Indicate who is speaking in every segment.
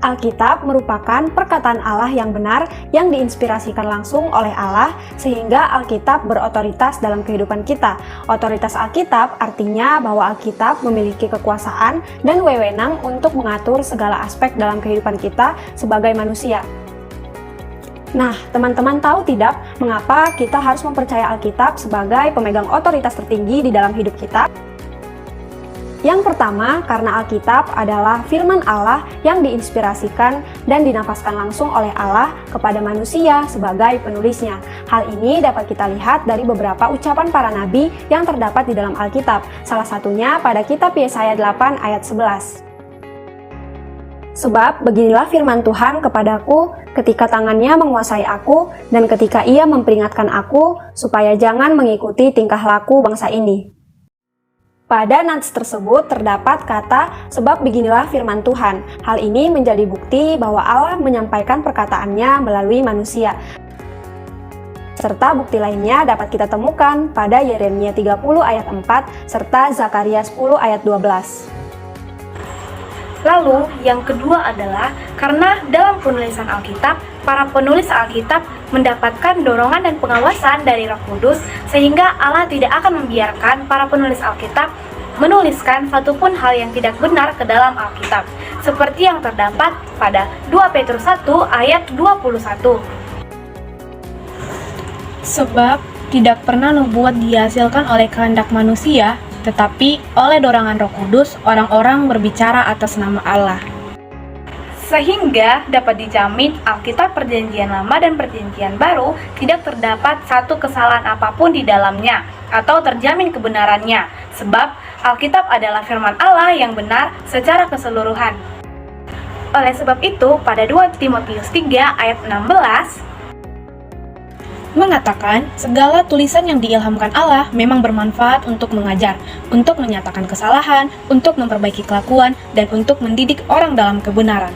Speaker 1: Alkitab merupakan perkataan Allah yang benar yang diinspirasikan langsung oleh Allah sehingga Alkitab berotoritas dalam kehidupan kita. Otoritas Alkitab artinya bahwa Alkitab memiliki kekuasaan dan wewenang untuk mengatur segala aspek dalam kehidupan kita sebagai manusia. Nah, teman-teman tahu tidak mengapa kita harus mempercayai Alkitab sebagai pemegang otoritas tertinggi di dalam hidup kita? Yang pertama, karena Alkitab adalah firman Allah yang diinspirasikan dan dinafaskan langsung oleh Allah kepada manusia sebagai penulisnya. Hal ini dapat kita lihat dari beberapa ucapan para nabi yang terdapat di dalam Alkitab, salah satunya pada kitab Yesaya 8 ayat 11. Sebab beginilah firman Tuhan kepadaku ketika tangannya menguasai aku dan ketika ia memperingatkan aku supaya jangan mengikuti tingkah laku bangsa ini. Pada nats tersebut terdapat kata, sebab beginilah firman Tuhan. Hal ini menjadi bukti bahwa Allah menyampaikan perkataannya melalui manusia. Serta bukti lainnya dapat kita temukan pada Yeremia 30 ayat 4 serta Zakaria 10 ayat 12.
Speaker 2: Lalu, yang kedua adalah karena dalam penulisan Alkitab, para penulis Alkitab mendapatkan dorongan dan pengawasan dari Roh Kudus, sehingga Allah tidak akan membiarkan para penulis Alkitab menuliskan satupun hal yang tidak benar ke dalam Alkitab, seperti yang terdapat pada 2 Petrus 1 ayat 21.
Speaker 3: Sebab tidak pernah nubuat dihasilkan oleh kehendak manusia, tetapi oleh dorongan Roh Kudus orang-orang berbicara atas nama Allah.
Speaker 2: Sehingga dapat dijamin Alkitab Perjanjian Lama dan Perjanjian Baru tidak terdapat satu kesalahan apapun di dalamnya atau terjamin kebenarannya, sebab Alkitab adalah firman Allah yang benar secara keseluruhan. Oleh sebab itu, pada 2 Timotius 3 ayat 16
Speaker 3: mengatakan, segala tulisan yang diilhamkan Allah memang bermanfaat untuk mengajar, untuk menyatakan kesalahan, untuk memperbaiki kelakuan, dan untuk mendidik orang dalam kebenaran.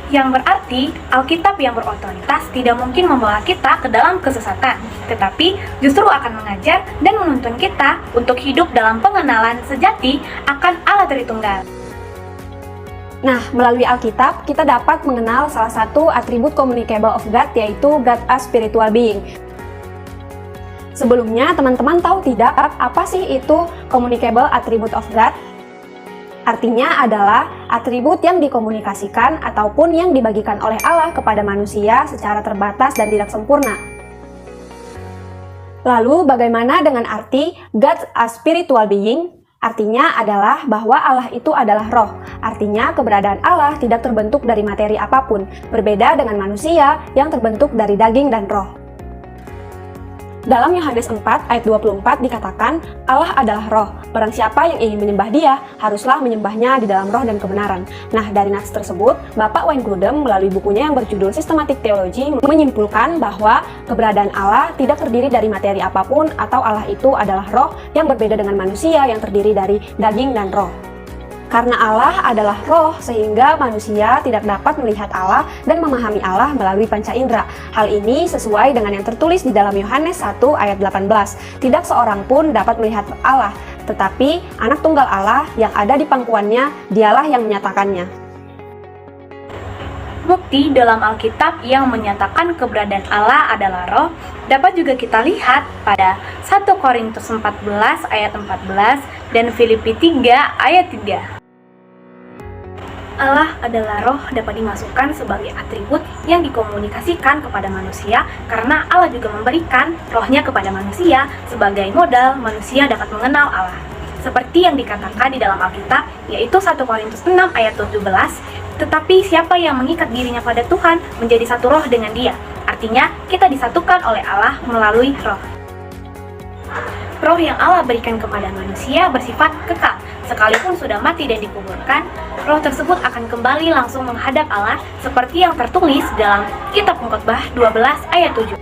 Speaker 2: Yang berarti, Alkitab yang berotoritas tidak mungkin membawa kita ke dalam kesesatan, tetapi justru akan mengajar dan menuntun kita untuk hidup dalam pengenalan sejati akan Allah Tritunggal.
Speaker 1: Nah, melalui Alkitab, kita dapat mengenal salah satu atribut communicable of God, yaitu God as spiritual being. Sebelumnya, teman-teman tahu tidak apa sih itu communicable attribute of God? Artinya adalah atribut yang dikomunikasikan ataupun yang dibagikan oleh Allah kepada manusia secara terbatas dan tidak sempurna. Lalu, bagaimana dengan arti God as spiritual being? Artinya adalah bahwa Allah itu adalah roh. Artinya keberadaan Allah tidak terbentuk dari materi apapun, berbeda dengan manusia yang terbentuk dari daging dan roh. Dalam Yohanes 4 ayat 24 dikatakan, Allah adalah roh. Barang siapa yang ingin menyembah dia, haruslah menyembahnya di dalam roh dan kebenaran. Nah, dari nats tersebut, Bapak Wayne Grudem melalui bukunya yang berjudul Systematic Theology menyimpulkan bahwa keberadaan Allah tidak terdiri dari materi apapun atau Allah itu adalah roh yang berbeda dengan manusia yang terdiri dari daging dan roh. Karena Allah adalah roh, sehingga manusia tidak dapat melihat Allah dan memahami Allah melalui panca indera. Hal ini sesuai dengan yang tertulis di dalam Yohanes 1 ayat 18. Tidak seorang pun dapat melihat Allah, tetapi anak tunggal Allah yang ada di pangkuannya, dialah yang menyatakannya.
Speaker 2: Bukti dalam Alkitab yang menyatakan keberadaan Allah adalah roh dapat juga kita lihat pada 1 Korintus 14 ayat 14 dan Filipi 3 ayat 3. Allah adalah roh dapat dimasukkan sebagai atribut yang dikomunikasikan kepada manusia karena Allah juga memberikan rohnya kepada manusia sebagai modal manusia dapat mengenal Allah. Seperti yang dikatakan di dalam Alkitab, yaitu 1 Korintus 6 ayat 17, tetapi siapa yang mengikat dirinya pada Tuhan menjadi satu roh dengan dia. Artinya, kita disatukan oleh Allah melalui roh. Roh yang Allah berikan kepada manusia bersifat kekal. Sekalipun sudah mati dan dikuburkan, roh tersebut akan kembali langsung menghadap Allah seperti yang tertulis dalam Kitab Pengkhotbah 12 ayat 7.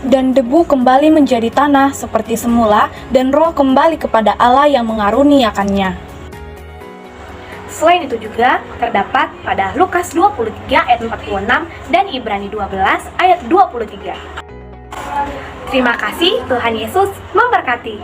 Speaker 3: Dan debu kembali menjadi tanah seperti semula, dan roh kembali kepada Allah yang mengaruniakannya.
Speaker 2: Selain itu juga terdapat pada Lukas 23 ayat 46 dan Ibrani 12 ayat 23. Terima kasih, Tuhan Yesus memberkati.